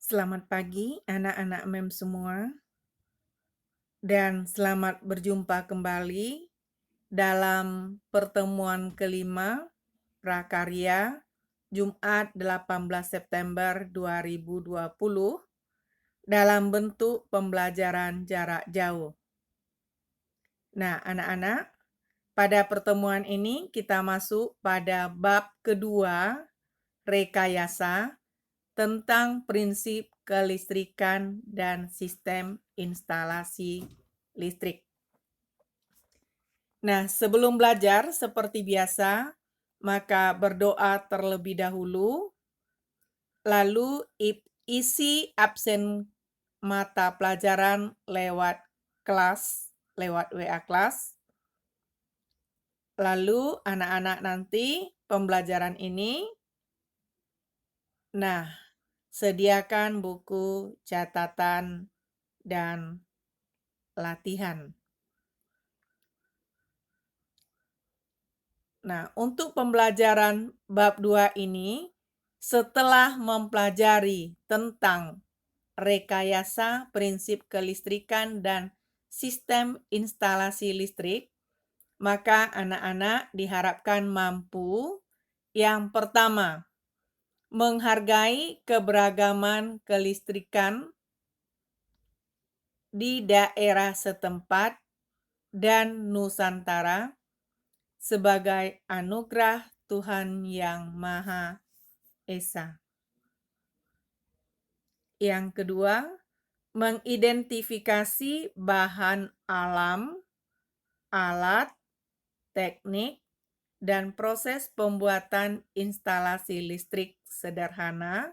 Selamat pagi anak-anak MEM semua, dan selamat berjumpa kembali dalam pertemuan kelima Prakarya Jumat 18 September 2020 dalam bentuk pembelajaran jarak jauh. Nah, anak-anak, pada pertemuan ini kita masuk pada bab kedua, rekayasa, tentang prinsip kelistrikan dan sistem instalasi listrik. Nah, sebelum belajar seperti biasa, maka berdoa terlebih dahulu, lalu isi absen mata pelajaran lewat WA kelas. Lalu anak-anak nanti pembelajaran ini, sediakan buku catatan dan latihan. Nah, untuk pembelajaran bab 2 ini, setelah mempelajari tentang rekayasa prinsip kelistrikan dan sistem instalasi listrik, maka anak-anak diharapkan mampu yang pertama, menghargai keberagaman kelistrikan di daerah setempat dan Nusantara sebagai anugerah Tuhan Yang Maha Esa. Yang kedua, mengidentifikasi bahan alam, alat, teknik, dan proses pembuatan instalasi listrik sederhana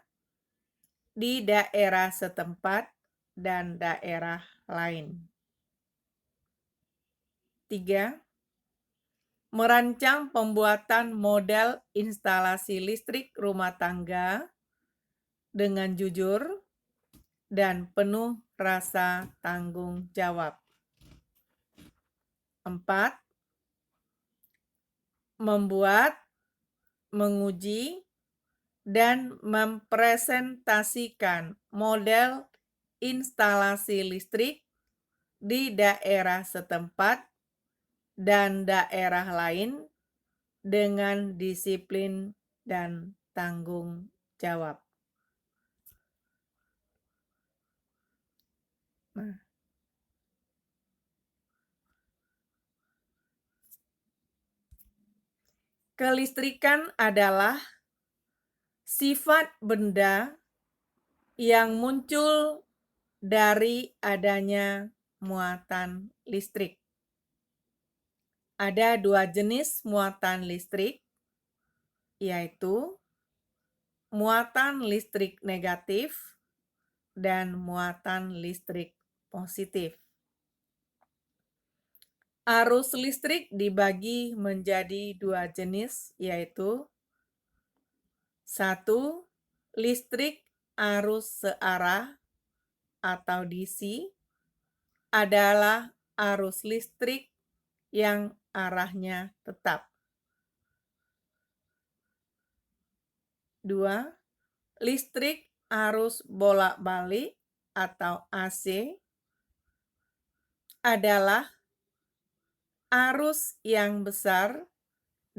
di daerah setempat dan daerah lain. 3. Merancang pembuatan model instalasi listrik rumah tangga dengan jujur dan penuh rasa tanggung jawab. 4. Membuat, menguji, dan mempresentasikan model instalasi listrik di daerah setempat dan daerah lain dengan disiplin dan tanggung jawab. Kelistrikan adalah sifat benda yang muncul dari adanya muatan listrik. Ada dua jenis muatan listrik, yaitu muatan listrik negatif dan muatan listrik positif. Arus listrik dibagi menjadi dua jenis, yaitu 1. Listrik arus searah atau DC adalah arus listrik yang arahnya tetap. 2. Listrik arus bolak-balik atau AC adalah arus yang besar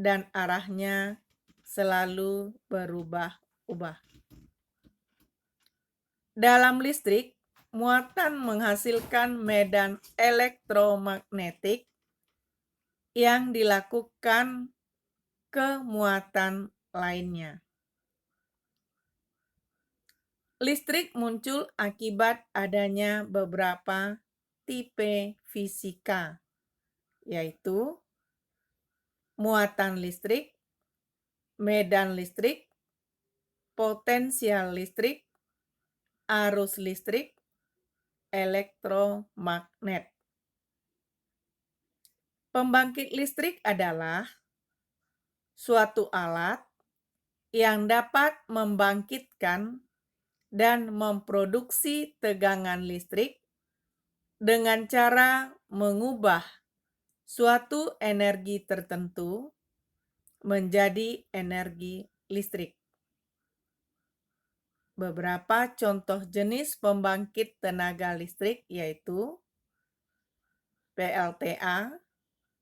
dan arahnya selalu berubah-ubah. Dalam listrik, muatan menghasilkan medan elektromagnetik yang dilakukan ke muatan lainnya. Listrik muncul akibat adanya beberapa tipe fisika, yaitu muatan listrik, medan listrik, potensial listrik, arus listrik, elektromagnet. Pembangkit listrik adalah suatu alat yang dapat membangkitkan dan memproduksi tegangan listrik dengan cara mengubah suatu energi tertentu menjadi energi listrik. Beberapa contoh jenis pembangkit tenaga listrik yaitu PLTA,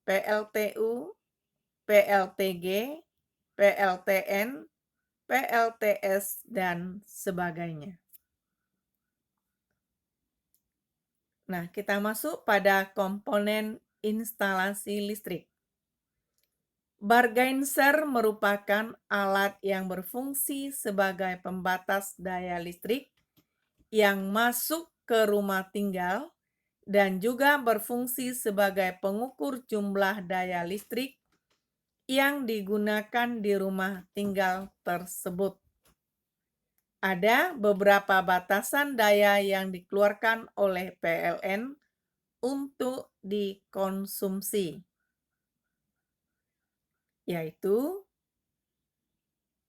PLTU, PLTG, PLTN, PLTS, dan sebagainya. Nah, kita masuk pada komponen instalasi listrik. Bargainser merupakan alat yang berfungsi sebagai pembatas daya listrik yang masuk ke rumah tinggal dan juga berfungsi sebagai pengukur jumlah daya listrik yang digunakan di rumah tinggal tersebut. Ada beberapa batasan daya yang dikeluarkan oleh PLN untuk dikonsumsi, yaitu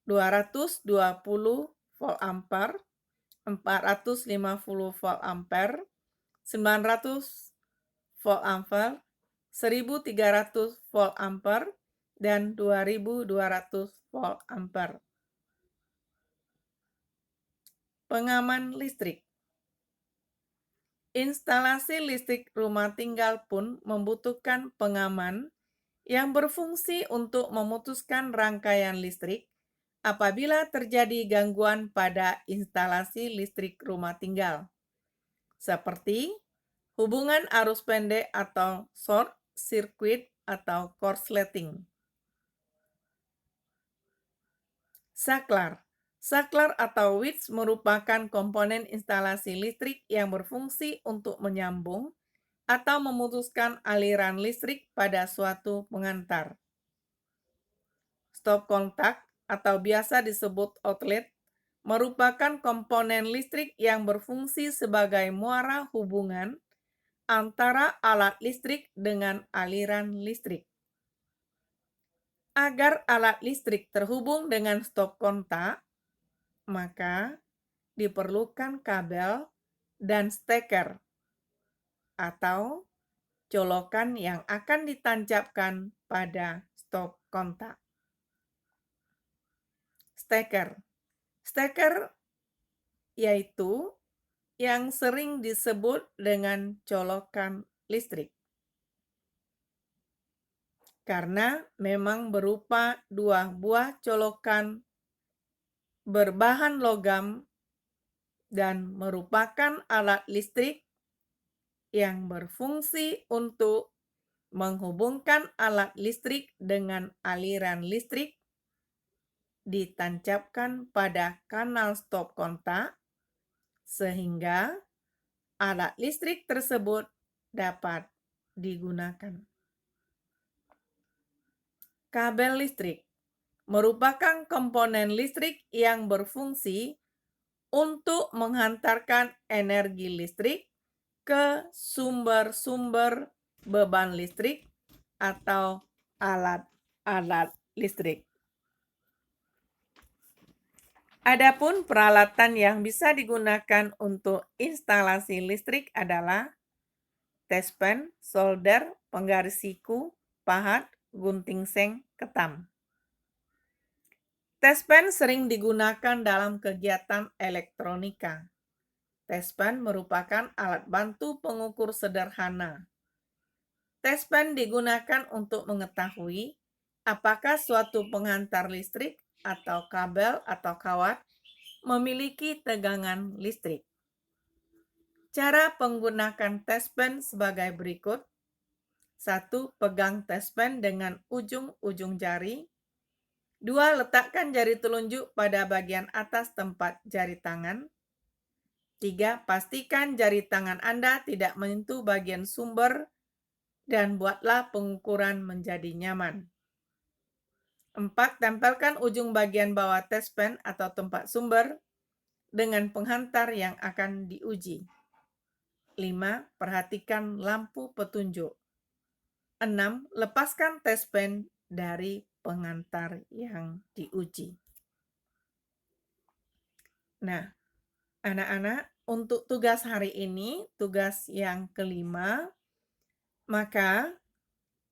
220 volt ampere, 450 volt ampere, 900 volt ampere, 1300 volt ampere, dan 2200 volt ampere. Pengaman listrik. Instalasi listrik rumah tinggal pun membutuhkan pengaman yang berfungsi untuk memutuskan rangkaian listrik apabila terjadi gangguan pada instalasi listrik rumah tinggal, seperti hubungan arus pendek atau short circuit atau korsleting. Saklar. Saklar atau switch merupakan komponen instalasi listrik yang berfungsi untuk menyambung atau memutuskan aliran listrik pada suatu pengantar. Stop kontak atau biasa disebut outlet merupakan komponen listrik yang berfungsi sebagai muara hubungan antara alat listrik dengan aliran listrik. Agar alat listrik terhubung dengan stop kontak, maka diperlukan kabel dan steker atau colokan yang akan ditancapkan pada stop kontak. Steker. Steker yaitu yang sering disebut dengan colokan listrik, karena memang berupa dua buah colokan berbahan logam dan merupakan alat listrik yang berfungsi untuk menghubungkan alat listrik dengan aliran listrik, ditancapkan pada kanal stop kontak, sehingga alat listrik tersebut dapat digunakan. Kabel listrik merupakan komponen listrik yang berfungsi untuk menghantarkan energi listrik ke sumber-sumber beban listrik atau alat-alat listrik. Adapun peralatan yang bisa digunakan untuk instalasi listrik adalah tespen, solder, penggaris siku, pahat, gunting seng, ketam. Tespen sering digunakan dalam kegiatan elektronika. Tespen merupakan alat bantu pengukur sederhana. Tespen digunakan untuk mengetahui apakah suatu penghantar listrik atau kabel atau kawat memiliki tegangan listrik. Cara menggunakan tespen sebagai berikut. 1. Pegang tespen dengan ujung-ujung jari. 2. Letakkan jari telunjuk pada bagian atas tempat jari tangan. 3. Pastikan jari tangan Anda tidak menyentuh bagian sumber dan buatlah pengukuran menjadi nyaman. 4. Tempelkan ujung bagian bawah tespen atau tempat sumber dengan penghantar yang akan diuji. 5. Perhatikan lampu petunjuk. 6. Lepaskan tespen dari penghantar yang diuji. Nah, anak-anak, untuk tugas hari ini, tugas yang kelima, maka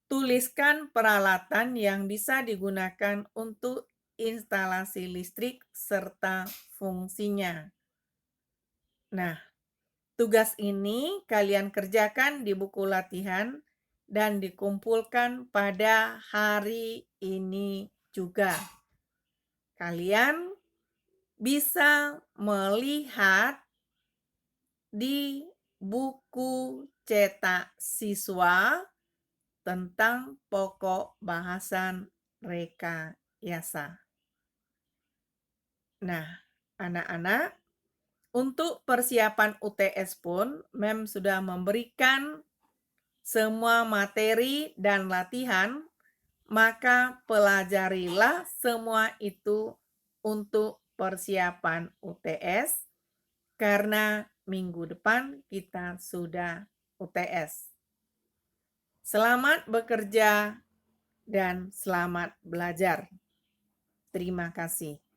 tuliskan peralatan yang bisa digunakan untuk instalasi listrik serta fungsinya. Nah, tugas ini kalian kerjakan di buku latihan dan dikumpulkan pada hari ini juga. Kalian bisa melihat di buku cetak siswa tentang pokok bahasan rekayasa. Nah, anak-anak, untuk persiapan UTS pun Mem sudah memberikan semua materi dan latihan, maka pelajarilah semua itu untuk persiapan UTS karena minggu depan kita sudah UTS. Selamat bekerja dan selamat belajar. Terima kasih.